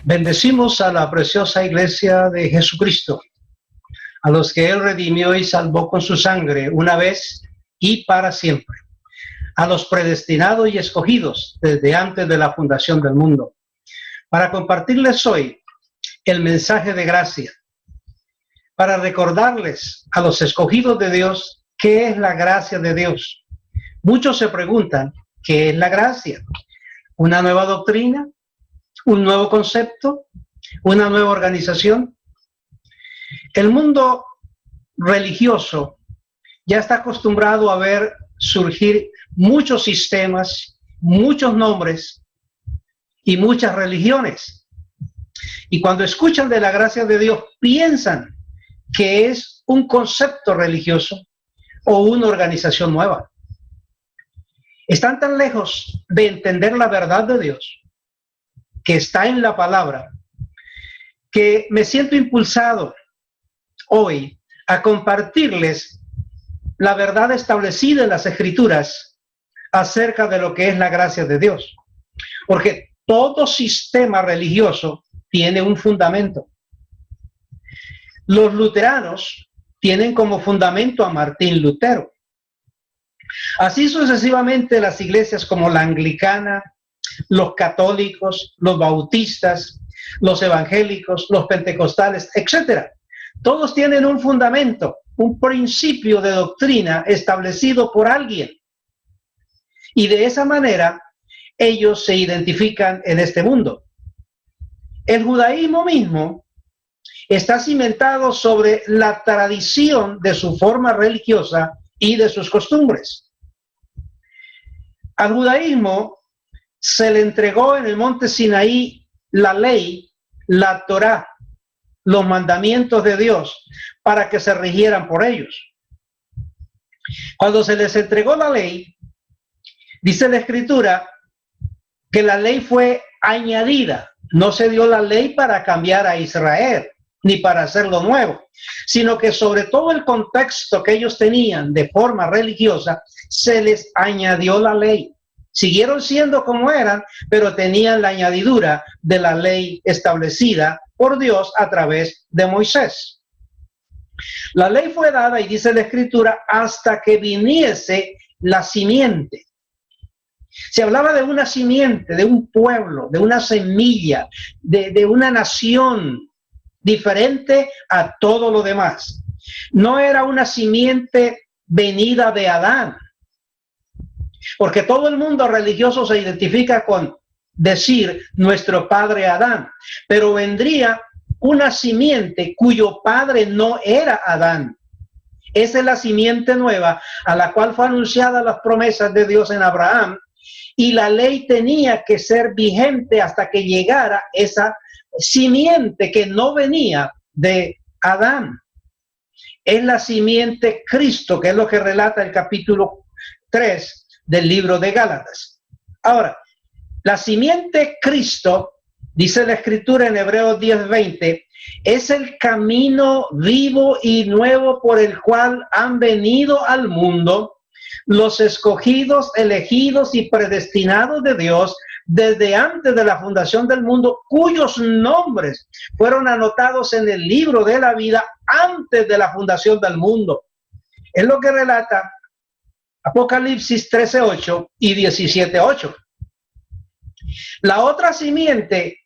Bendecimos a la preciosa iglesia de Jesucristo, a los que Él redimió y salvó con su sangre una vez y para siempre, a los predestinados y escogidos desde antes de la fundación del mundo, para compartirles hoy el mensaje de gracia, para recordarles a los escogidos de Dios qué es la gracia de Dios. Muchos se preguntan, ¿qué es la gracia? ¿Una nueva doctrina? ¿Un nuevo concepto? ¿Una nueva organización? El mundo religioso ya está acostumbrado a ver surgir muchos sistemas, muchos nombres y muchas religiones. Y cuando escuchan de la gracia de Dios, piensan que es un concepto religioso o una organización nueva. Están tan lejos de entender la verdad de Dios, que está en la palabra, que me siento impulsado hoy a compartirles la verdad establecida en las Escrituras acerca de lo que es la gracia de Dios. Porque todo sistema religioso tiene un fundamento. Los luteranos tienen como fundamento a Martín Lutero. Así sucesivamente las iglesias como la anglicana, los católicos, los bautistas, los evangélicos, los pentecostales, etcétera. Todos tienen un fundamento, un principio de doctrina establecido por alguien. Y de esa manera ellos se identifican en este mundo. El judaísmo mismo está cimentado sobre la tradición de su forma religiosa y de sus costumbres. Al judaísmo se le entregó en el monte Sinaí la ley, la Torá, los mandamientos de Dios, para que se rigieran por ellos. Cuando se les entregó la ley, dice la Escritura que la ley fue añadida. No se dio la ley para cambiar a Israel, ni para hacerlo nuevo, sino que sobre todo el contexto que ellos tenían de forma religiosa, se les añadió la ley. Siguieron siendo como eran, pero tenían la añadidura de la ley establecida por Dios a través de Moisés. La ley fue dada, y dice la Escritura, hasta que viniese la simiente. Se hablaba de una simiente, de un pueblo, de una semilla, de una nación diferente a todo lo demás. No era una simiente venida de Adán, porque todo el mundo religioso se identifica con decir nuestro padre Adán, pero vendría una simiente cuyo padre no era Adán. Esa es la simiente nueva a la cual fue anunciada las promesas de Dios en Abraham, y la ley tenía que ser vigente hasta que llegara esa simiente que no venía de Adán. Es la simiente Cristo, que es lo que relata el capítulo 3 del libro de Gálatas. Ahora, la simiente Cristo, dice la Escritura en Hebreos 10:20, es el camino vivo y nuevo por el cual han venido al mundo los escogidos, elegidos y predestinados de Dios desde antes de la fundación del mundo, cuyos nombres fueron anotados en el libro de la vida antes de la fundación del mundo. Es lo que relata Apocalipsis 13:8 y 17:8. La otra simiente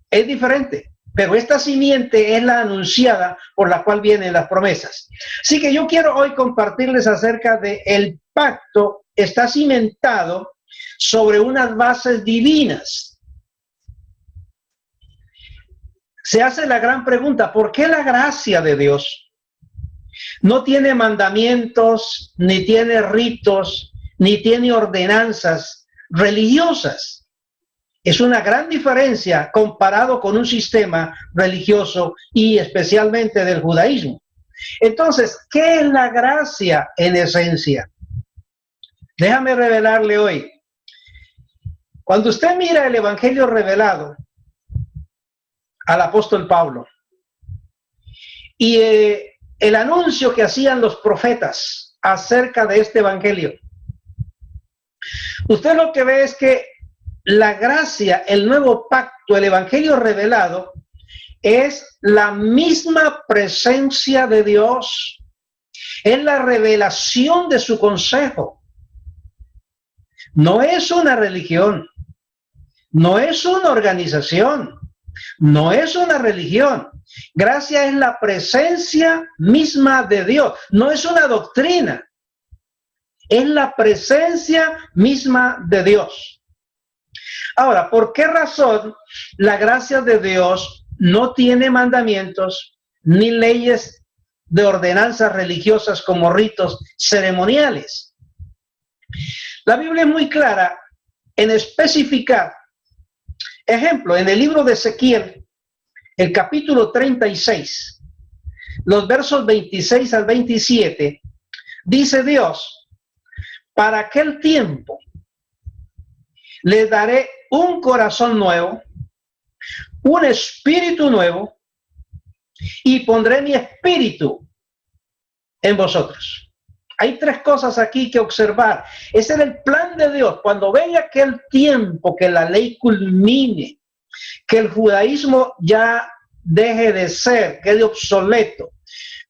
es diferente, pero esta simiente es la anunciada por la cual vienen las promesas. Así que yo quiero hoy compartirles acerca de el pacto. Está cimentado sobre unas bases divinas. Se hace la gran pregunta, ¿por qué la gracia de Dios no tiene mandamientos, ni tiene ritos, ni tiene ordenanzas religiosas? Es una gran diferencia comparado con un sistema religioso y especialmente del judaísmo. Entonces, ¿qué es la gracia en esencia? Déjame revelarle hoy. Cuando usted mira el Evangelio revelado al apóstol Pablo y el anuncio que hacían los profetas acerca de este Evangelio, usted lo que ve es que la gracia, el nuevo pacto, el evangelio revelado, es la misma presencia de Dios, es la revelación de su consejo. No es una religión, no es una organización, no es una religión. Gracia es la presencia misma de Dios, no es una doctrina, es la presencia misma de Dios. Ahora, ¿por qué razón la gracia de Dios no tiene mandamientos ni leyes de ordenanzas religiosas como ritos ceremoniales? La Biblia es muy clara en especificar. Ejemplo, en el libro de Ezequiel, el capítulo 36, los versos 26 al 27, dice Dios: para aquel tiempo les daré un corazón nuevo, un espíritu nuevo, y pondré mi espíritu en vosotros. Hay tres cosas aquí que observar. Ese era el plan de Dios. Cuando venga aquel tiempo que la ley culmine, que el judaísmo ya deje de ser, quede obsoleto,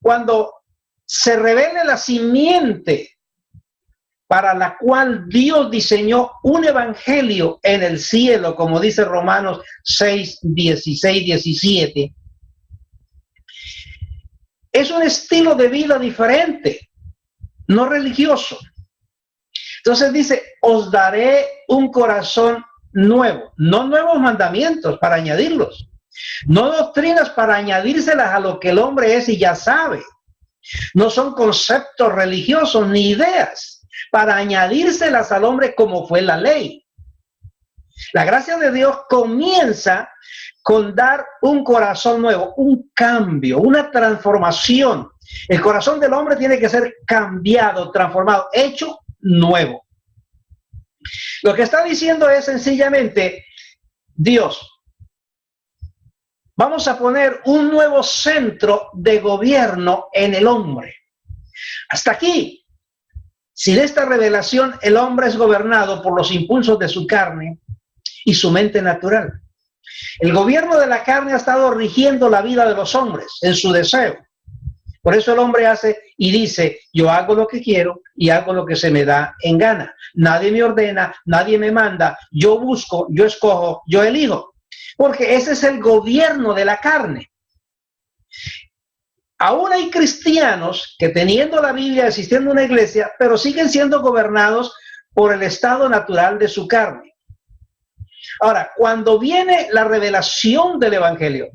cuando se revele la simiente para la cual Dios diseñó un evangelio en el cielo, como dice Romanos 6, 16, 17, es un estilo de vida diferente, no religioso. Entonces dice: os daré un corazón nuevo, no nuevos mandamientos para añadirlos, no doctrinas para añadírselas a lo que el hombre es y ya sabe, no son conceptos religiosos ni ideas para añadírselas al hombre como fue la ley. La gracia de Dios comienza con dar un corazón nuevo, un cambio, una transformación. El corazón del hombre tiene que ser cambiado, transformado, hecho nuevo. Lo que está diciendo es sencillamente: Dios, vamos a poner un nuevo centro de gobierno en el hombre. Hasta aquí, sin esta revelación, el hombre es gobernado por los impulsos de su carne y su mente natural. El gobierno de la carne ha estado rigiendo la vida de los hombres en su deseo. Por eso el hombre hace y dice: yo hago lo que quiero y hago lo que se me da en gana. Nadie me ordena, nadie me manda. Yo busco, yo escojo, yo elijo. Porque ese es el gobierno de la carne. Aún hay cristianos que, teniendo la Biblia, asistiendo a una iglesia, pero siguen siendo gobernados por el estado natural de su carne. Ahora, cuando viene la revelación del evangelio,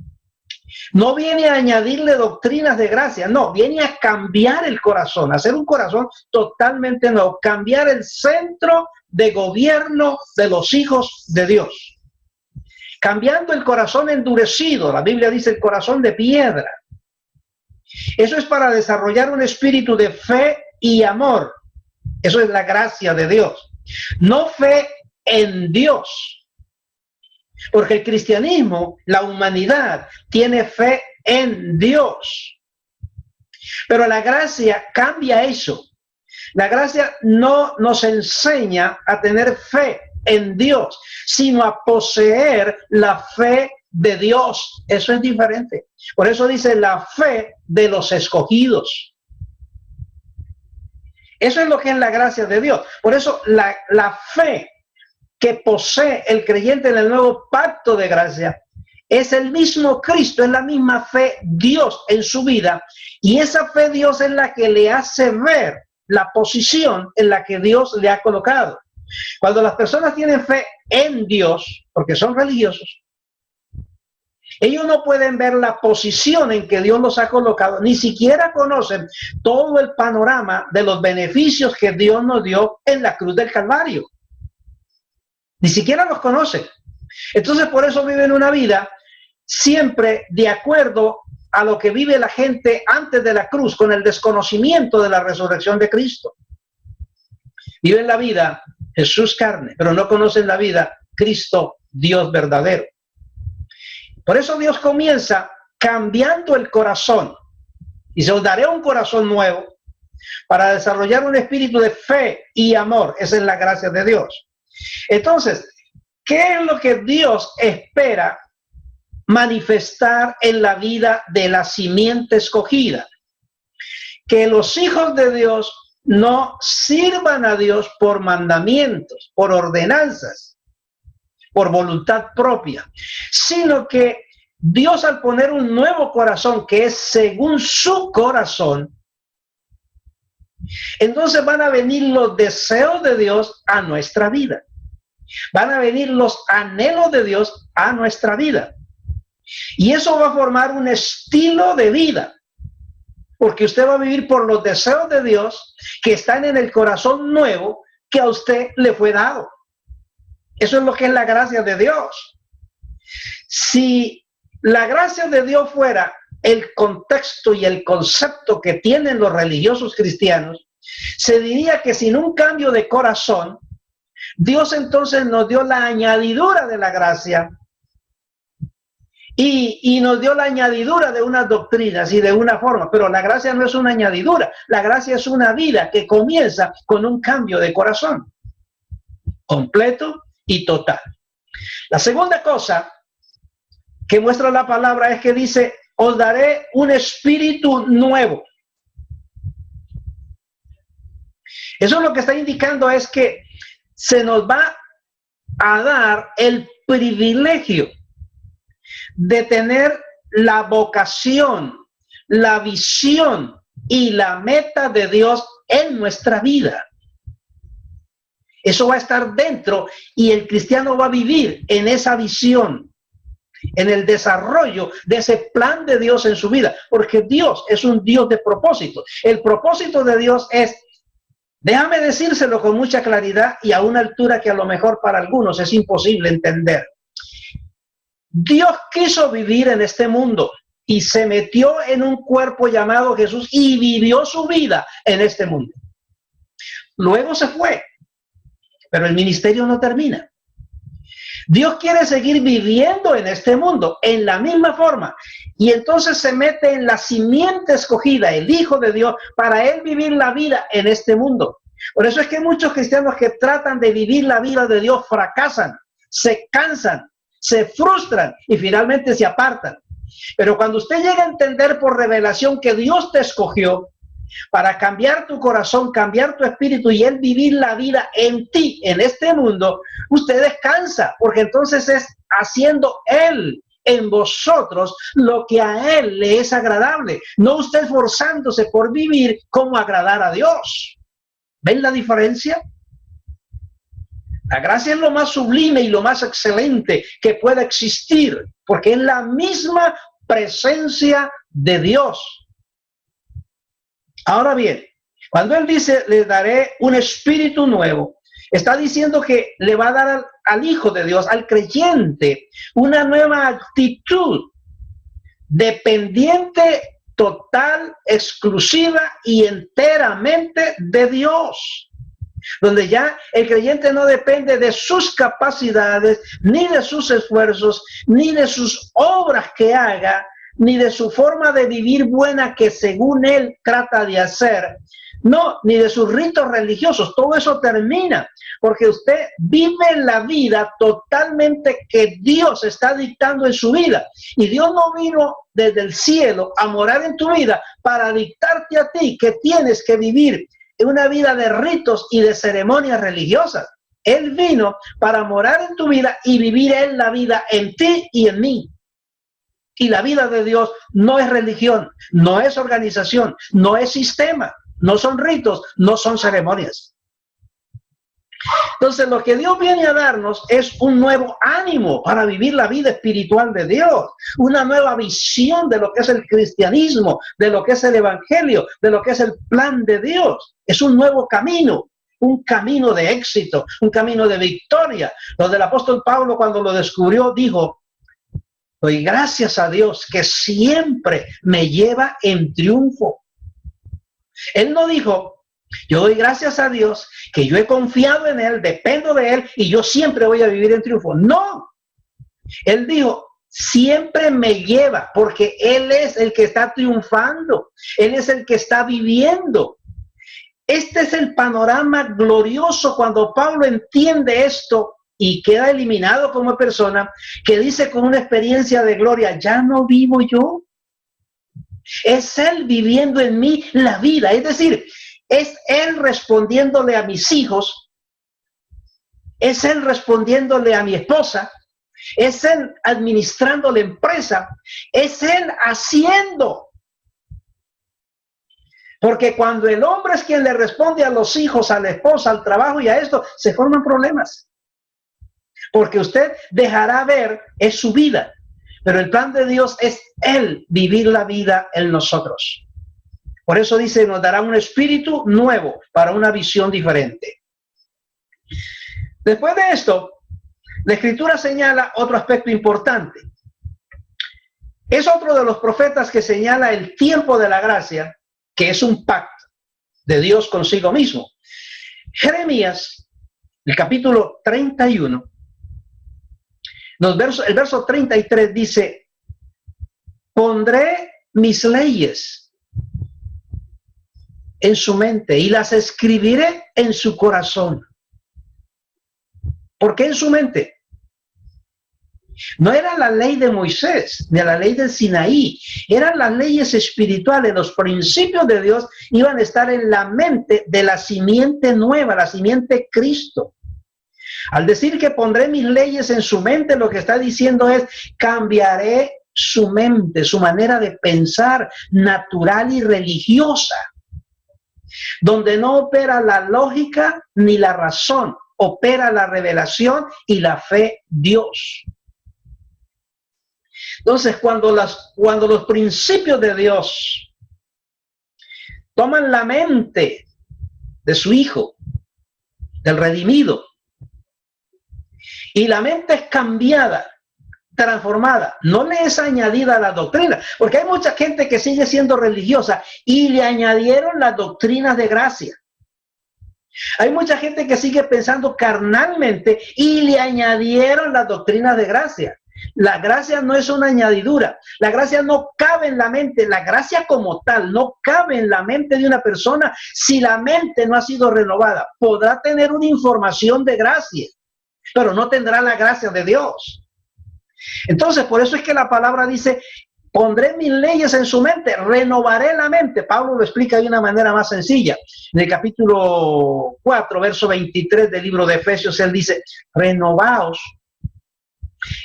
no viene a añadirle doctrinas de gracia, no, viene a cambiar el corazón, a hacer un corazón totalmente nuevo, cambiar el centro de gobierno de los hijos de Dios. Cambiando el corazón endurecido, la Biblia dice el corazón de piedra. Eso es para desarrollar un espíritu de fe y amor. Eso es la gracia de Dios. No fe en Dios. Porque el cristianismo, la humanidad, tiene fe en Dios. Pero la gracia cambia eso. La gracia no nos enseña a tener fe en Dios, sino a poseer la fe de Dios. Eso es diferente. Por eso dice la fe de los escogidos. Eso es lo que es la gracia de Dios. Por eso la fe que posee el creyente en el nuevo pacto de gracia es el mismo Cristo, es la misma fe Dios en su vida, y esa fe Dios es la que le hace ver la posición en la que Dios le ha colocado. Cuando las personas tienen fe en Dios, porque son religiosos, ellos no pueden ver la posición en que Dios los ha colocado, ni siquiera conocen todo el panorama de los beneficios que Dios nos dio en la cruz del Calvario. Ni siquiera los conocen. Entonces, por eso viven una vida siempre de acuerdo a lo que vive la gente antes de la cruz, con el desconocimiento de la resurrección de Cristo. Viven la vida Jesús carne, pero no conocen la vida Cristo Dios verdadero. Por eso Dios comienza cambiando el corazón. Y se os daré un corazón nuevo para desarrollar un espíritu de fe y amor. Esa es la gracia de Dios. Entonces, ¿Qué es lo que Dios espera manifestar en la vida de la simiente escogida? Que los hijos de Dios no sirvan a Dios por mandamientos, por ordenanzas, por voluntad propia, sino que Dios, al poner un nuevo corazón que es según su corazón, entonces van a venir los deseos de Dios a nuestra vida. Van a venir los anhelos de Dios a nuestra vida. Y eso va a formar un estilo de vida, porque usted va a vivir por los deseos de Dios que están en el corazón nuevo que a usted le fue dado. Eso es lo que es la gracia de Dios. Si la gracia de Dios fuera el contexto y el concepto que tienen los religiosos cristianos, se diría que sin un cambio de corazón, Dios entonces nos dio la añadidura de la gracia y nos dio la añadidura de unas doctrinas y de una forma, pero la gracia no es una añadidura, la gracia es una vida que comienza con un cambio de corazón, completo y total. La segunda cosa que muestra la palabra es que dice, os daré un espíritu nuevo. Eso lo que está indicando es que se nos va a dar el privilegio de tener la vocación, la visión y la meta de Dios en nuestra vida. Eso va a estar dentro y el cristiano va a vivir en esa visión, en el desarrollo de ese plan de Dios en su vida, porque Dios es un Dios de propósito. El propósito de Dios es, déjame decírselo con mucha claridad y a una altura que a lo mejor para algunos es imposible entender. Dios quiso vivir en este mundo y se metió en un cuerpo llamado Jesús y vivió su vida en este mundo. Luego se fue, pero el ministerio no termina. Dios quiere seguir viviendo en este mundo en la misma forma y entonces se mete en la simiente escogida, el Hijo de Dios, para él vivir la vida en este mundo. Por eso es que muchos cristianos que tratan de vivir la vida de Dios fracasan, se cansan, se frustran y finalmente se apartan. Pero cuando usted llega a entender por revelación que Dios te escogió para cambiar tu corazón, cambiar tu espíritu y él vivir la vida en ti, en este mundo, usted descansa, porque entonces es haciendo él en vosotros lo que a él le es agradable, no usted esforzándose por vivir como agradar a Dios. ¿Ven la diferencia? La gracia es lo más sublime y lo más excelente que pueda existir, porque es la misma presencia de Dios. Ahora bien, cuando él dice, le daré un espíritu nuevo, está diciendo que le va a dar al Hijo de Dios, al creyente, una nueva actitud dependiente, total, exclusiva y enteramente de Dios. Donde ya el creyente no depende de sus capacidades, ni de sus esfuerzos, ni de sus obras que haga, ni de su forma de vivir buena que según él trata de hacer, no, ni de sus ritos religiosos. Todo eso termina, porque usted vive la vida totalmente que Dios está dictando en su vida. Y Dios no vino desde el cielo a morar en tu vida para dictarte a ti que tienes que vivir una vida de ritos y de ceremonias religiosas. Él vino para morar en tu vida y vivir en la vida en ti y en mí. Y la vida de Dios no es religión, no es organización, no es sistema, no son ritos, no son ceremonias. Entonces lo que Dios viene a darnos es un nuevo ánimo para vivir la vida espiritual de Dios, una nueva visión de lo que es el cristianismo, de lo que es el evangelio, de lo que es el plan de Dios. Es un nuevo camino, un camino de éxito, un camino de victoria. Donde el apóstol Pablo, cuando lo descubrió, dijo, doy gracias a Dios que siempre me lleva en triunfo. Él no dijo, yo doy gracias a Dios que yo he confiado en él, dependo de él y yo siempre voy a vivir en triunfo. No, él dijo, siempre me lleva, porque él es el que está triunfando, él es el que está viviendo. Este es el panorama glorioso cuando Pablo entiende esto y queda eliminado como persona, que dice con una experiencia de gloria, ya no vivo yo, es Él viviendo en mí la vida. Es decir, es Él respondiéndole a mis hijos, es Él respondiéndole a mi esposa, es Él administrando la empresa, es Él haciendo. Porque cuando el hombre es quien le responde a los hijos, a la esposa, al trabajo y a esto, se forman problemas. Porque usted dejará ver, es su vida. Pero el plan de Dios es Él vivir la vida en nosotros. Por eso dice, nos dará un espíritu nuevo para una visión diferente. Después de esto, la Escritura señala otro aspecto importante. Es otro de los profetas que señala el tiempo de la gracia, que es un pacto de Dios consigo mismo. Jeremías, el capítulo 31, el verso 33 dice, pondré mis leyes en su mente y las escribiré en su corazón. ¿Por qué en su mente? No era la ley de Moisés, ni la ley del Sinaí, eran las leyes espirituales, los principios de Dios iban a estar en la mente de la simiente nueva, la simiente Cristo. Al decir que pondré mis leyes en su mente, lo que está diciendo es, cambiaré su mente, su manera de pensar natural y religiosa, donde no opera la lógica ni la razón, opera la revelación y la fe Dios. Entonces, cuando los principios de Dios toman la mente de su Hijo, del redimido, y la mente es cambiada, transformada, no le es añadida a la doctrina, porque hay mucha gente que sigue siendo religiosa y le añadieron las doctrinas de gracia. Hay mucha gente que sigue pensando carnalmente y le añadieron las doctrinas de gracia. La gracia no es una añadidura, la gracia no cabe en la mente, la gracia como tal no cabe en la mente de una persona si la mente no ha sido renovada. Podrá tener una información de gracia, pero no tendrá la gracia de Dios. Entonces, por eso es que la palabra dice, pondré mis leyes en su mente, renovaré la mente. Pablo lo explica de una manera más sencilla. En el capítulo 4, verso 23 del libro de Efesios, él dice, renovaos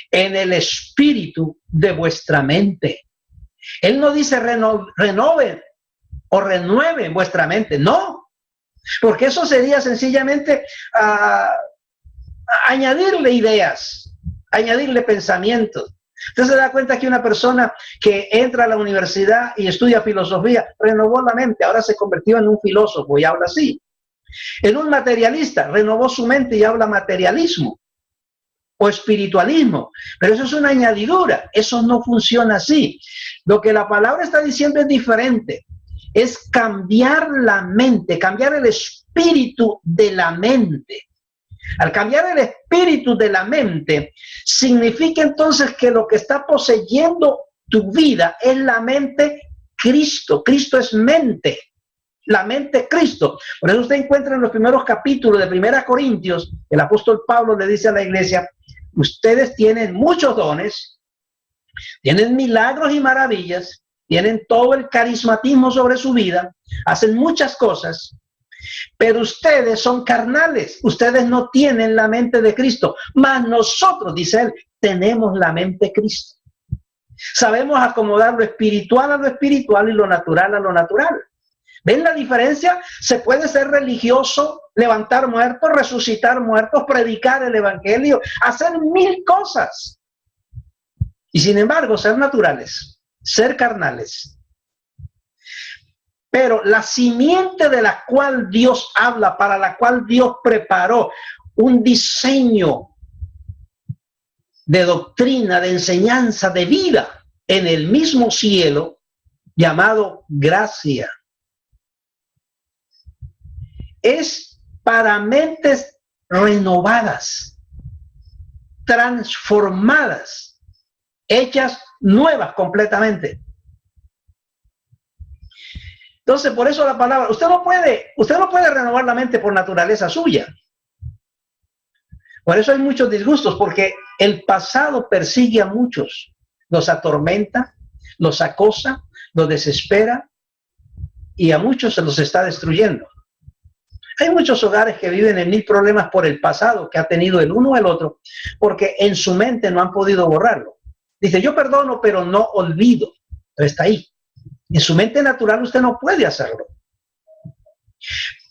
en el espíritu de vuestra mente. Él no dice renoven o renueven vuestra mente, no, porque eso sería sencillamente añadirle ideas, añadirle pensamientos. Usted se da cuenta que una persona que entra a la universidad y estudia filosofía renovó la mente, ahora se convirtió en un filósofo y habla así. En un materialista renovó su mente y habla materialismo o espiritualismo, pero eso es una añadidura, eso no funciona así. Lo que la palabra está diciendo es diferente, es cambiar la mente, cambiar el espíritu de la mente. Al cambiar el espíritu de la mente, significa entonces que lo que está poseyendo tu vida es la mente Cristo. Cristo es mente, la mente Cristo. Por eso usted encuentra en los primeros capítulos de 1 Corintios, el apóstol Pablo le dice a la iglesia, ustedes tienen muchos dones, tienen milagros y maravillas, tienen todo el carismatismo sobre su vida, hacen muchas cosas, pero ustedes son carnales, ustedes no tienen la mente de Cristo, mas nosotros, dice él, tenemos la mente de Cristo. Sabemos acomodar lo espiritual a lo espiritual y lo natural a lo natural. ¿Ven la diferencia? Se puede ser religioso, levantar muertos, resucitar muertos, predicar el evangelio, hacer mil cosas. Y sin embargo, ser naturales, ser carnales. Pero la simiente de la cual Dios habla, para la cual Dios preparó un diseño de doctrina, de enseñanza, de vida en el mismo cielo, llamado gracia, es para mentes renovadas, transformadas, hechas nuevas completamente. Entonces, por eso la palabra, usted no puede renovar la mente por naturaleza suya. Por eso hay muchos disgustos, porque el pasado persigue a muchos, los atormenta, los acosa, los desespera y a muchos se los está destruyendo. Hay muchos hogares que viven en mil problemas por el pasado que ha tenido el uno o el otro, porque en su mente no han podido borrarlo. Dice, yo perdono, pero no olvido. Pero está ahí. En su mente natural usted no puede hacerlo.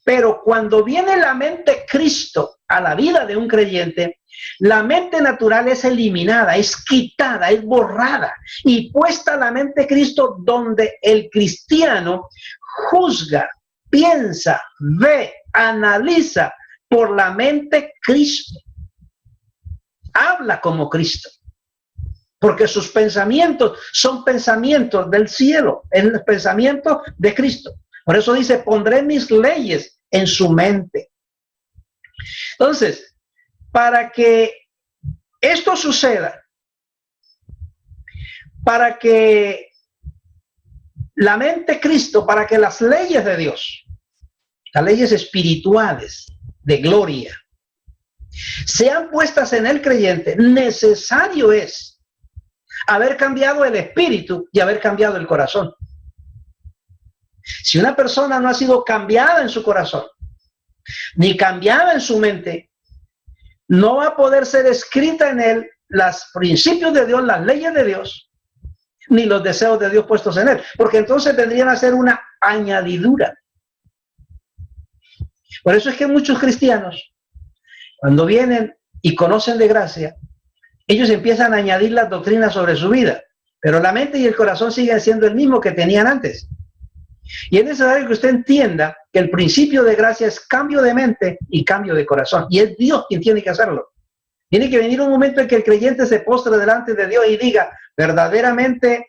Pero cuando viene la mente Cristo a la vida de un creyente, la mente natural es eliminada, es quitada, es borrada y puesta la mente Cristo donde el cristiano juzga, piensa, ve, analiza por la mente Cristo. Habla como Cristo. Porque sus pensamientos son pensamientos del cielo, es el pensamiento de Cristo. Por eso dice, pondré mis leyes en su mente. Entonces, para que esto suceda, para que la mente Cristo, para que las leyes de Dios, las leyes espirituales de gloria, sean puestas en el creyente, necesario es haber cambiado el espíritu y haber cambiado el corazón. Si una persona no ha sido cambiada en su corazón, ni cambiada en su mente, no va a poder ser escrita en él los principios de Dios, las leyes de Dios, ni los deseos de Dios puestos en él, porque entonces vendrían a ser una añadidura. Por eso es que muchos cristianos, cuando vienen y conocen de gracia, ellos empiezan a añadir las doctrinas sobre su vida, pero la mente y el corazón siguen siendo el mismo que tenían antes. Y es necesario que usted entienda que el principio de gracia es cambio de mente y cambio de corazón. Y es Dios quien tiene que hacerlo. Tiene que venir un momento en que el creyente se postre delante de Dios y diga, verdaderamente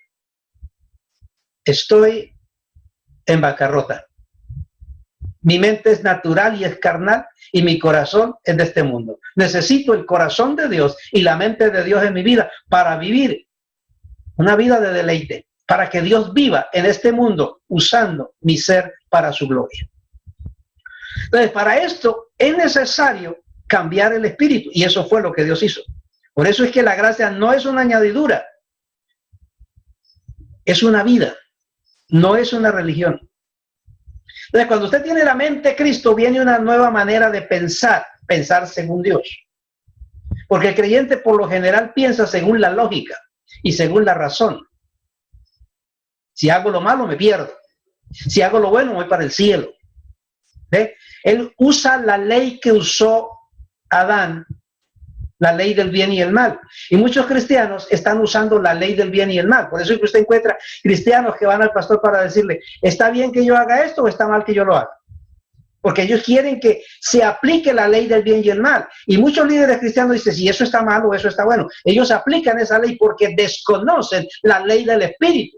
estoy en bancarrota. Mi mente es natural y es carnal y mi corazón es de este mundo. Necesito el corazón de Dios y la mente de Dios en mi vida para vivir una vida de deleite, para que Dios viva en este mundo usando mi ser para su gloria. Entonces, para esto es necesario cambiar el espíritu y eso fue lo que Dios hizo. Por eso es que la gracia no es una añadidura, es una vida, no es una religión. Entonces, cuando usted tiene la mente de Cristo, viene una nueva manera de pensar según Dios. Porque el creyente por lo general piensa según la lógica y según la razón. Si hago lo malo, me pierdo. Si hago lo bueno, voy para el cielo. ¿Ve? Él usa la ley que usó Adán, la ley del bien y el mal. Y muchos cristianos están usando la ley del bien y el mal. Por eso es que usted encuentra cristianos que van al pastor para decirle, ¿está bien que yo haga esto o está mal que yo lo haga? Porque ellos quieren que se aplique la ley del bien y el mal. Y muchos líderes cristianos dicen, si eso está mal o eso está bueno. Ellos aplican esa ley porque desconocen la ley del espíritu.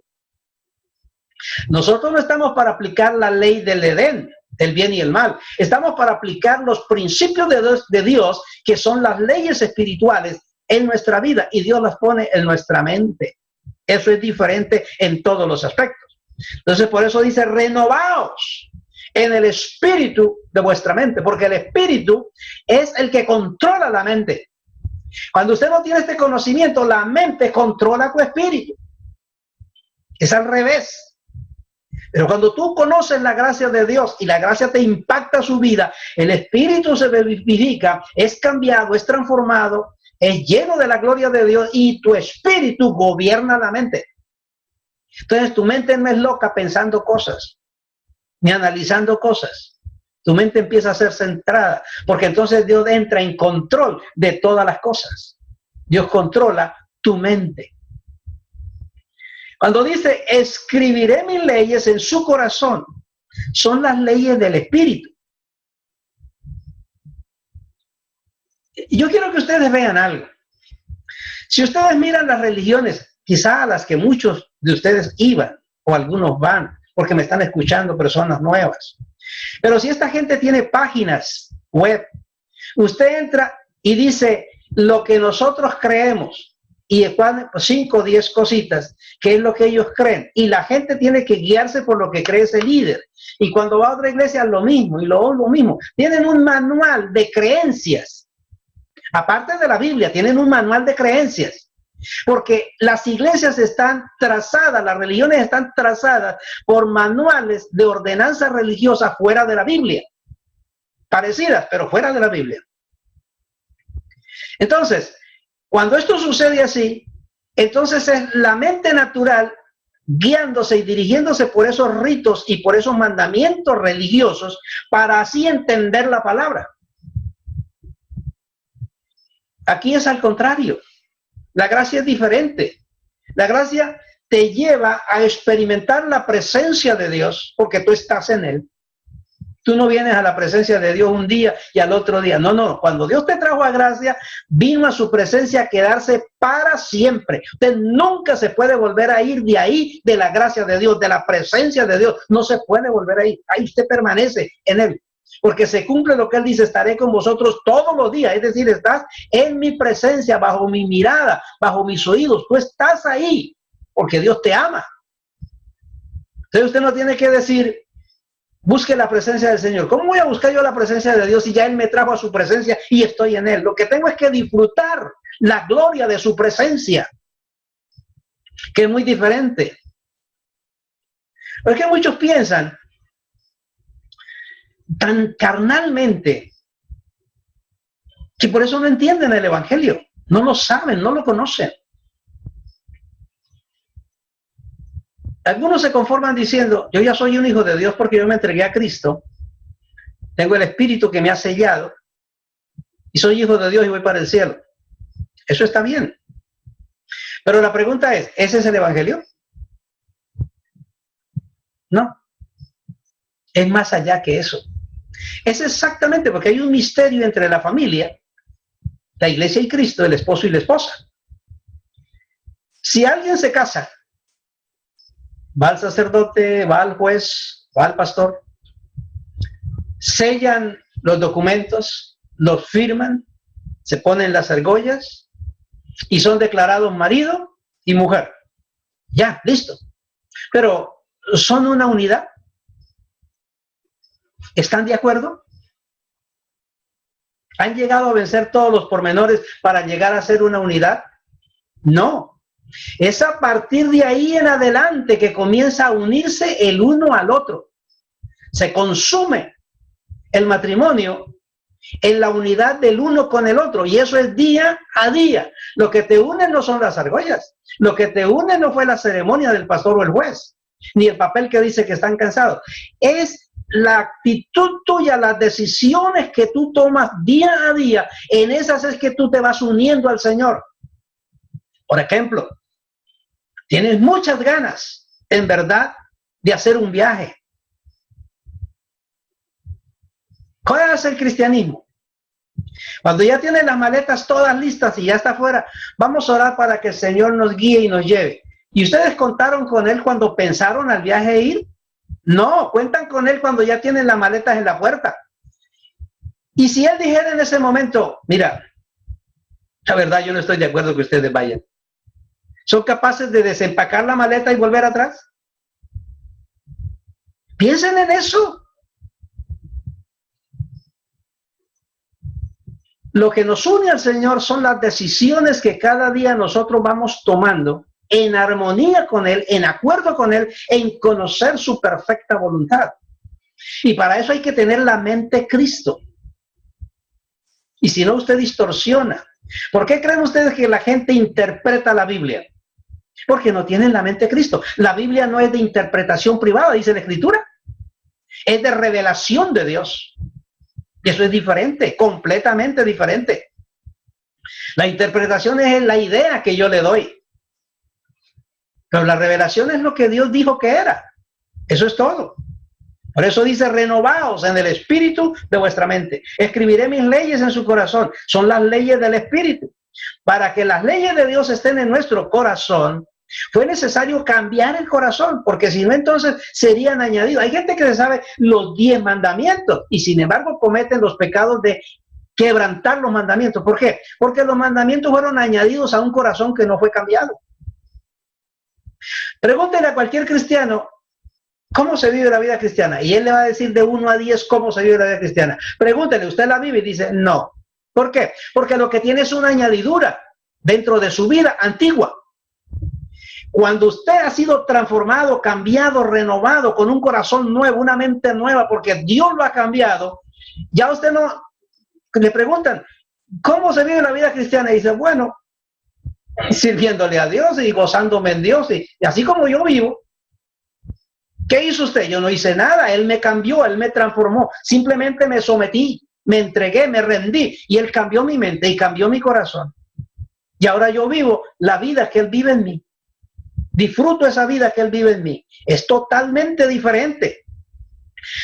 Nosotros no estamos para aplicar la ley del Edén, del bien y el mal. Estamos para aplicar los principios de Dios, que son las leyes espirituales en nuestra vida, y Dios las pone en nuestra mente. Eso es diferente en todos los aspectos. Entonces, por eso dice, renovaos en el espíritu de vuestra mente, porque el espíritu es el que controla la mente. Cuando usted no tiene este conocimiento, la mente controla tu espíritu. Es al revés. Pero cuando tú conoces la gracia de Dios y la gracia te impacta su vida, el espíritu se vivifica, es cambiado, es transformado, es lleno de la gloria de Dios y tu espíritu gobierna la mente. Entonces tu mente no es loca pensando cosas, ni analizando cosas. Tu mente empieza a ser centrada, porque entonces Dios entra en control de todas las cosas. Dios controla tu mente. Cuando dice, escribiré mis leyes en su corazón, son las leyes del espíritu. Yo quiero que ustedes vean algo. Si ustedes miran las religiones, quizá a las que muchos de ustedes iban, o algunos van, porque me están escuchando personas nuevas. Pero si esta gente tiene páginas web, usted entra y dice lo que nosotros creemos, y 5 o 10 cositas, que es lo que ellos creen. Y la gente tiene que guiarse por lo que cree ese líder. Y cuando va a otra iglesia, lo mismo, y lo mismo. Tienen un manual de creencias. Aparte de la Biblia, tienen un manual de creencias. Porque las iglesias están trazadas, las religiones están trazadas por manuales de ordenanza religiosa fuera de la Biblia. Parecidas, pero fuera de la Biblia. Entonces, cuando esto sucede así, entonces es la mente natural guiándose y dirigiéndose por esos ritos y por esos mandamientos religiosos para así entender la palabra. Aquí es al contrario. La gracia es diferente. La gracia te lleva a experimentar la presencia de Dios porque tú estás en Él. Tú no vienes a la presencia de Dios un día y al otro día. No, no. Cuando Dios te trajo a gracia, vino a su presencia a quedarse para siempre. Usted nunca se puede volver a ir de ahí, de la gracia de Dios, de la presencia de Dios. No se puede volver a ir. Ahí usted permanece en Él. Porque se cumple lo que Él dice, estaré con vosotros todos los días. Es decir, estás en mi presencia, bajo mi mirada, bajo mis oídos. Tú estás ahí porque Dios te ama. Entonces usted no tiene que decir, busque la presencia del Señor. ¿Cómo voy a buscar yo la presencia de Dios si ya Él me trajo a su presencia y estoy en Él? Lo que tengo es que disfrutar la gloria de su presencia, que es muy diferente. Porque muchos piensan tan carnalmente que por eso no entienden el Evangelio. No lo saben, no lo conocen. Algunos se conforman diciendo, yo ya soy un hijo de Dios porque yo me entregué a Cristo, tengo el Espíritu que me ha sellado y soy hijo de Dios y voy para el cielo. Eso está bien. Pero la pregunta es, ¿ese es el Evangelio? No. Es más allá que eso. Es exactamente porque hay un misterio entre la familia, la iglesia y Cristo, el esposo y la esposa. Si alguien se casa, va al sacerdote, va al juez, va al pastor, sellan los documentos, los firman, se ponen las argollas y son declarados marido y mujer. Ya, listo. Pero ¿son una unidad? ¿Están de acuerdo? ¿Han llegado a vencer todos los pormenores para llegar a ser una unidad? No. Es a partir de ahí en adelante que comienza a unirse el uno al otro. Se consume el matrimonio en la unidad del uno con el otro, y eso es día a día. Lo que te une no son las argollas, lo que te une no fue la ceremonia del pastor o el juez, ni el papel que dice que están cansados. Es la actitud tuya, las decisiones que tú tomas día a día, en esas es que tú te vas uniendo al Señor. Por ejemplo, tienes muchas ganas, en verdad, de hacer un viaje. ¿Cuál es el cristianismo? Cuando ya tienes las maletas todas listas y ya está afuera, vamos a orar para que el Señor nos guíe y nos lleve. ¿Y ustedes contaron con Él cuando pensaron al viaje ir? No, cuentan con Él cuando ya tienen las maletas en la puerta. Y si Él dijera en ese momento, mira, la verdad yo no estoy de acuerdo que ustedes vayan, ¿son capaces de desempacar la maleta y volver atrás? Piensen en eso. Lo que nos une al Señor son las decisiones que cada día nosotros vamos tomando en armonía con Él, en acuerdo con Él, en conocer su perfecta voluntad. Y para eso hay que tener la mente Cristo. Y si no, usted distorsiona. ¿Por qué creen ustedes que la gente interpreta la Biblia? Porque no tienen la mente Cristo. La Biblia no es de interpretación privada, dice la Escritura. Es de revelación de Dios. Y eso es diferente, completamente diferente. La interpretación es la idea que yo le doy. Pero la revelación es lo que Dios dijo que era. Eso es todo. Por eso dice, renovaos en el espíritu de vuestra mente. Escribiré mis leyes en su corazón. Son las leyes del espíritu. Para que las leyes de Dios estén en nuestro corazón, fue necesario cambiar el corazón, porque si no, entonces serían añadidos. Hay gente que se sabe los 10 mandamientos y sin embargo cometen los pecados de quebrantar los mandamientos. ¿Por qué? Porque los mandamientos fueron añadidos a un corazón que no fue cambiado. Pregúntenle a cualquier cristiano cómo se vive la vida cristiana y él le va a decir de 1 a 10 cómo se vive la vida cristiana. Pregúntenle, ¿usted la vive? Y dice, no. ¿Por qué? Porque lo que tiene es una añadidura dentro de su vida antigua. Cuando usted ha sido transformado, cambiado, renovado, con un corazón nuevo, una mente nueva, porque Dios lo ha cambiado, ya usted no, le preguntan, ¿cómo se vive la vida cristiana? Y dice, bueno, sirviéndole a Dios y gozándome en Dios, y así como yo vivo. ¿Qué hizo usted? Yo no hice nada, Él me cambió, Él me transformó, simplemente me sometí, me entregué, me rendí, y Él cambió mi mente y cambió mi corazón. Y ahora yo vivo la vida que Él vive en mí. Disfruto esa vida que Él vive en mí. Es totalmente diferente.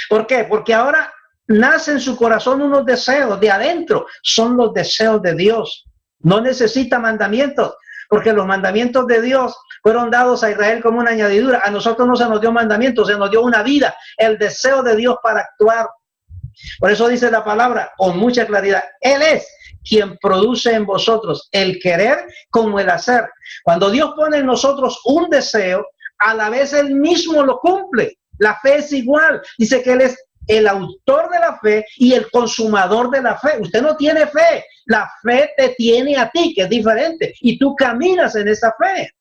¿Por qué? Porque ahora nace en su corazón unos deseos de adentro. Son los deseos de Dios. No necesita mandamientos, porque los mandamientos de Dios fueron dados a Israel como una añadidura. A nosotros no se nos dio mandamientos, se nos dio una vida, el deseo de Dios para actuar. Por eso dice la palabra con mucha claridad, Él es quien produce en vosotros el querer como el hacer. Cuando Dios pone en nosotros un deseo, a la vez Él mismo lo cumple. La fe es igual. Dice que Él es el autor de la fe y el consumador de la fe. Usted no tiene fe. La fe te tiene a ti, que es diferente. Y tú caminas en esa fe.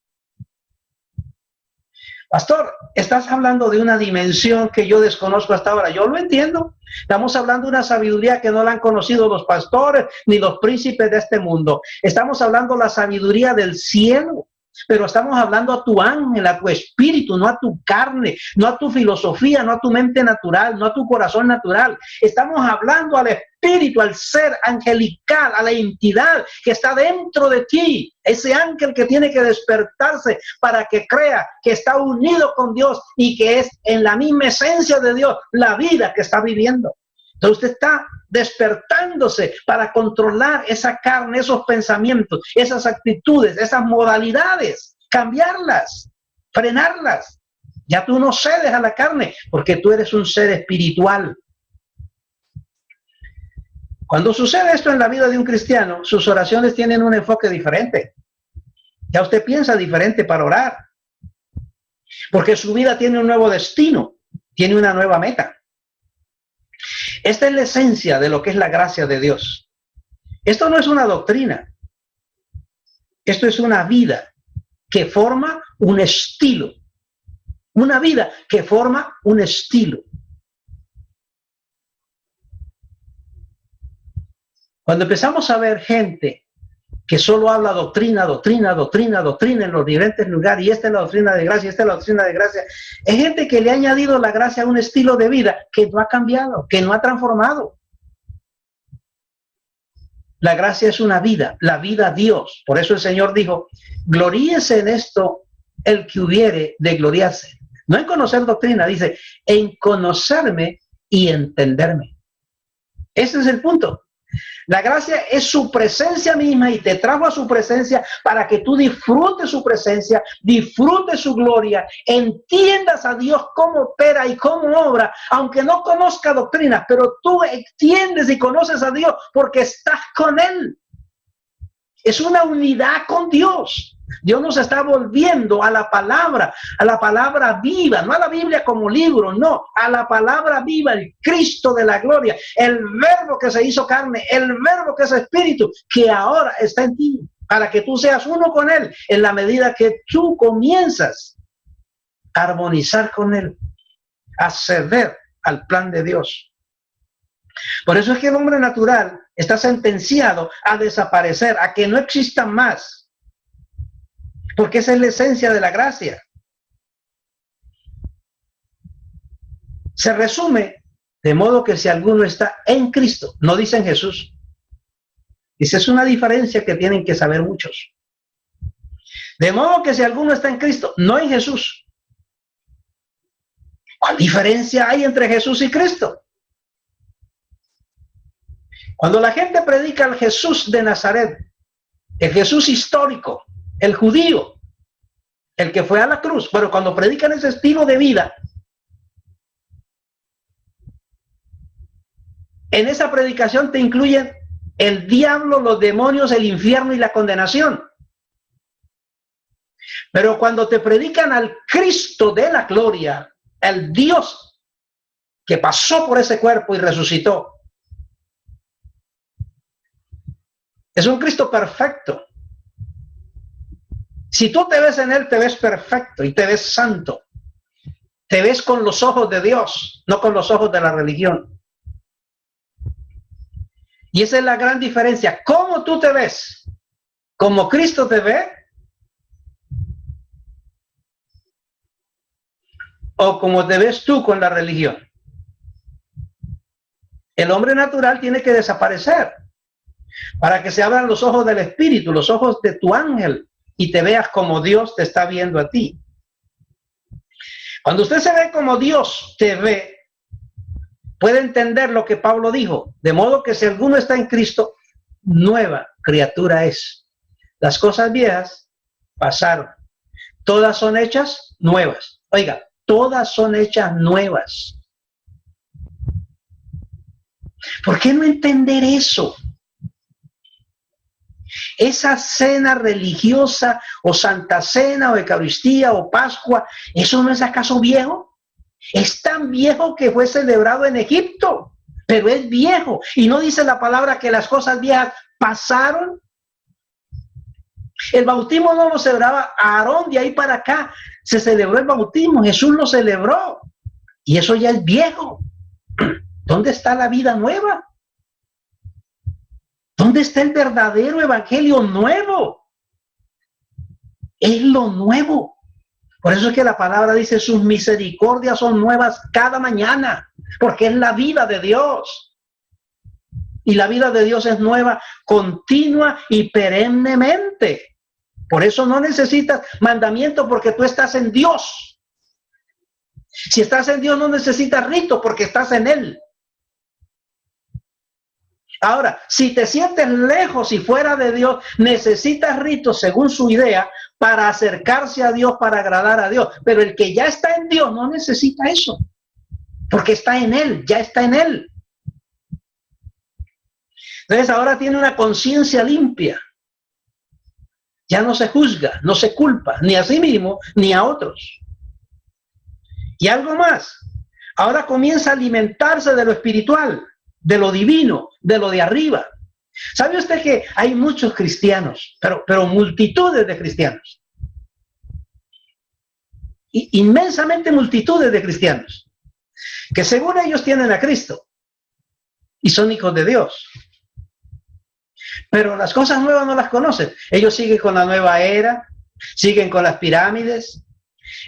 Pastor, estás hablando de una dimensión que yo desconozco hasta ahora. Yo lo entiendo. Estamos hablando de una sabiduría que no la han conocido los pastores ni los príncipes de este mundo. Estamos hablando de la sabiduría del cielo. Pero estamos hablando a tu ángel, a tu espíritu, no a tu carne, no a tu filosofía, no a tu mente natural, no a tu corazón natural. Estamos hablando al espíritu, al ser angelical, a la entidad que está dentro de ti. Ese ángel que tiene que despertarse para que crea que está unido con Dios y que es en la misma esencia de Dios la vida que está viviendo. Entonces usted está despertándose para controlar esa carne, esos pensamientos, esas actitudes, esas modalidades, cambiarlas, frenarlas. Ya tú no cedes a la carne porque tú eres un ser espiritual. Cuando sucede esto en la vida de un cristiano, sus oraciones tienen un enfoque diferente. Ya usted piensa diferente para orar, porque su vida tiene un nuevo destino, tiene una nueva meta. Esta es la esencia de lo que es la gracia de Dios. Esto no es una doctrina. Esto es una vida que forma un estilo. Una vida que forma un estilo. Cuando empezamos a ver gente que solo habla doctrina, doctrina, doctrina, doctrina en los diferentes lugares, y esta es la doctrina de gracia, esta es la doctrina de gracia, es gente que le ha añadido la gracia a un estilo de vida que no ha cambiado, que no ha transformado. La gracia es una vida, la vida Dios. Por eso el Señor dijo, gloríese en esto el que hubiere de gloriarse. No en conocer doctrina, dice, en conocerme y entenderme. Ese es el punto. La gracia es su presencia misma y te trajo a su presencia para que tú disfrutes su presencia, disfrutes su gloria, entiendas a Dios cómo opera y cómo obra, aunque no conozca doctrina, pero tú entiendes y conoces a Dios porque estás con Él. Es una unidad con Dios. Dios nos está volviendo a la palabra viva, no a la Biblia como libro, no, a la palabra viva, el Cristo de la gloria, el verbo que se hizo carne, el verbo que es espíritu, que ahora está en ti, para que tú seas uno con Él, en la medida que tú comienzas a armonizar con Él, a ceder al plan de Dios. Por eso es que el hombre natural está sentenciado a desaparecer, a que no exista más. Porque esa es la esencia de la gracia. Se resume de modo que si alguno está en Cristo, no dice en Jesús. Esa es una diferencia que tienen que saber muchos. De modo que si alguno está en Cristo, no en Jesús. ¿Cuál diferencia hay entre Jesús y Cristo? Cuando la gente predica al Jesús de Nazaret, el Jesús histórico, el judío, el que fue a la cruz, pero cuando predican ese estilo de vida, en esa predicación te incluyen el diablo, los demonios, el infierno y la condenación. Pero cuando te predican al Cristo de la gloria, el Dios que pasó por ese cuerpo y resucitó, Es un Cristo perfecto. Si tú te ves en Él, te ves perfecto y te ves santo. Te ves con los ojos de Dios, no con los ojos de la religión. Y esa es la gran diferencia. ¿Cómo tú te ves? ¿Como Cristo te ve? ¿O como te ves tú con la religión? El hombre natural tiene que desaparecer para que se abran los ojos del Espíritu, los ojos de tu ángel, y te veas como Dios te está viendo a ti. Cuando usted se ve como Dios te ve, puede entender lo que Pablo dijo, de modo que si alguno está en Cristo, nueva criatura es. Las cosas viejas pasaron, todas son hechas nuevas. Oiga, todas son hechas nuevas. ¿Por qué no entender eso? Esa cena religiosa o Santa Cena o Eucaristía o Pascua, ¿eso no es acaso viejo? Es tan viejo que fue celebrado en Egipto, pero es viejo. Y no dice la palabra que las cosas viejas pasaron. El bautismo no lo celebraba Aarón, de ahí para acá se celebró el bautismo, Jesús lo celebró. Y eso ya es viejo. ¿Dónde está la vida nueva? ¿Dónde está el verdadero evangelio nuevo? Es lo nuevo. Por eso es que la palabra dice, sus misericordias son nuevas cada mañana, porque es la vida de Dios. Y la vida de Dios es nueva, continua y perennemente. Por eso no necesitas mandamiento, porque tú estás en Dios. Si estás en Dios no necesitas rito, porque estás en Él. Ahora, si te sientes lejos y fuera de Dios, necesitas ritos según su idea para acercarse a Dios, para agradar a Dios. Pero el que ya está en Dios no necesita eso, porque está en Él, ya está en Él. Entonces ahora tiene una conciencia limpia. Ya no se juzga, no se culpa, ni a sí mismo, ni a otros. Y algo más, ahora comienza a alimentarse de lo espiritual, de lo divino, de lo de arriba. ¿Sabe usted que hay muchos cristianos, pero multitudes de cristianos? Inmensamente multitudes de cristianos, que según ellos tienen a Cristo y son hijos de Dios. Pero las cosas nuevas no las conocen. Ellos siguen con la nueva era, siguen con las pirámides,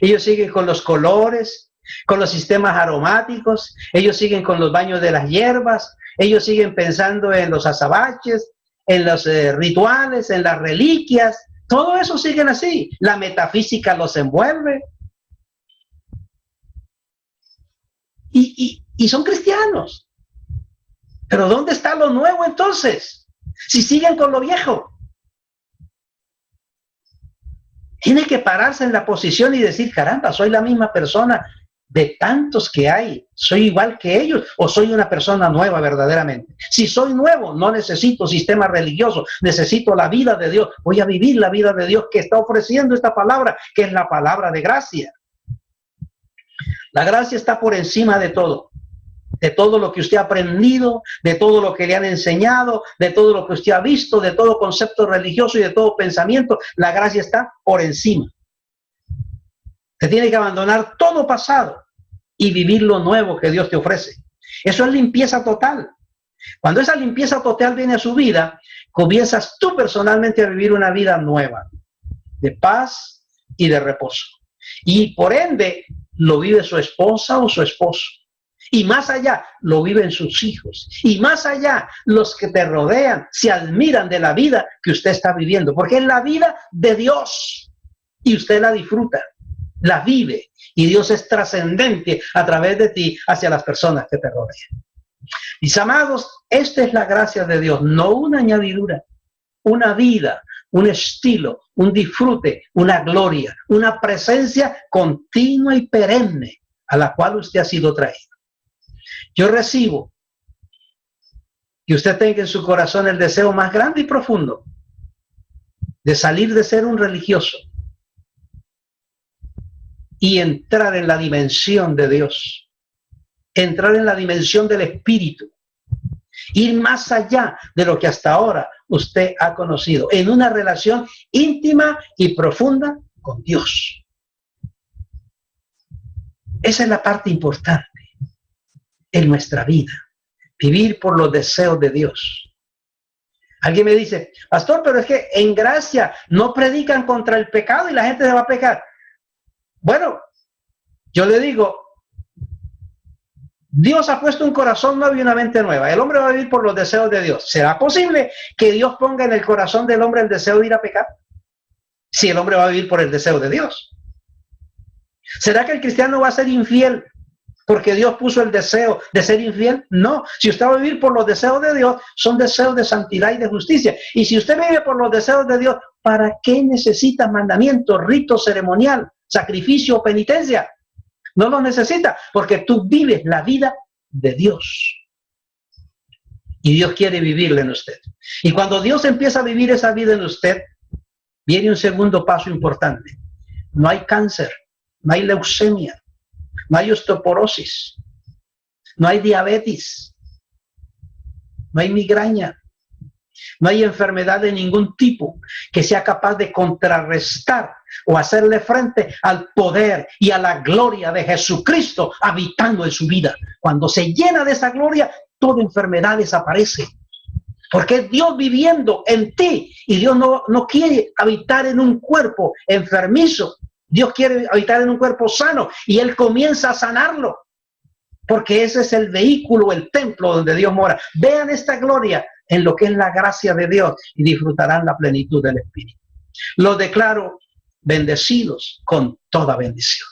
ellos siguen con los colores, con los sistemas aromáticos, ellos siguen con los baños de las hierbas, ellos siguen pensando en los azabaches, en los rituales, en las reliquias. Todo eso siguen así. La metafísica los envuelve. Y son cristianos. Pero ¿dónde está lo nuevo entonces? Si siguen con lo viejo. Tiene que pararse en la posición y decir, caramba, soy la misma persona de tantos que hay. ¿Soy igual que ellos o soy una persona nueva verdaderamente? Si soy nuevo, no necesito sistema religioso, necesito la vida de Dios. Voy a vivir la vida de Dios que está ofreciendo esta palabra, que es la palabra de gracia. La gracia está por encima de todo lo que usted ha aprendido, de todo lo que le han enseñado, de todo lo que usted ha visto, de todo concepto religioso y de todo pensamiento. La gracia está por encima. Te tiene que abandonar todo pasado y vivir lo nuevo que Dios te ofrece. Eso es limpieza total. Cuando esa limpieza total viene a su vida, comienzas tú personalmente a vivir una vida nueva, de paz y de reposo. Y por ende, lo vive su esposa o su esposo. Y más allá, lo viven sus hijos. Y más allá, los que te rodean se admiran de la vida que usted está viviendo, porque es la vida de Dios y usted la disfruta, la vive, y Dios es trascendente a través de ti hacia las personas que te rodean. Mis amados, esta es la gracia de Dios, no una añadidura, una vida, un estilo, un disfrute, una gloria, una presencia continua y perenne a la cual usted ha sido traído. Yo recibo que usted tenga en su corazón el deseo más grande y profundo de salir de ser un religioso y entrar en la dimensión de Dios, entrar en la dimensión del Espíritu Ir más allá de lo que hasta ahora usted ha conocido, en una relación íntima y profunda con Dios. Esa es la parte importante en nuestra vida, vivir por los deseos de Dios. Alguien me dice, pastor, pero es que en gracia no predican contra el pecado y la gente se va a pecar. Bueno, yo le digo, Dios ha puesto un corazón nuevo y una mente nueva. El hombre va a vivir por los deseos de Dios. ¿Será posible que Dios ponga en el corazón del hombre el deseo de ir a pecar? Si el hombre va a vivir por el deseo de Dios. ¿Será que el cristiano va a ser infiel porque Dios puso el deseo de ser infiel? No. Si usted va a vivir por los deseos de Dios, son deseos de santidad y de justicia. Y si usted vive por los deseos de Dios, ¿para qué necesita mandamientos, rito ceremonial, sacrificio o penitencia? No lo necesita, porque tú vives la vida de Dios. Y Dios quiere vivirla en usted. Y cuando Dios empieza a vivir esa vida en usted, viene un segundo paso importante. No hay cáncer, no hay leucemia, no hay osteoporosis, no hay diabetes, no hay migraña, no hay enfermedad de ningún tipo que sea capaz de contrarrestar o hacerle frente al poder y a la gloria de Jesucristo habitando en su vida. Cuando se llena de esa gloria, toda enfermedad desaparece. Porque es Dios viviendo en ti y Dios no quiere habitar en un cuerpo enfermizo. Dios quiere habitar en un cuerpo sano y Él comienza a sanarlo. Porque ese es el vehículo, el templo donde Dios mora. Vean esta gloria en lo que es la gracia de Dios y disfrutarán la plenitud del Espíritu. Los declaro bendecidos con toda bendición.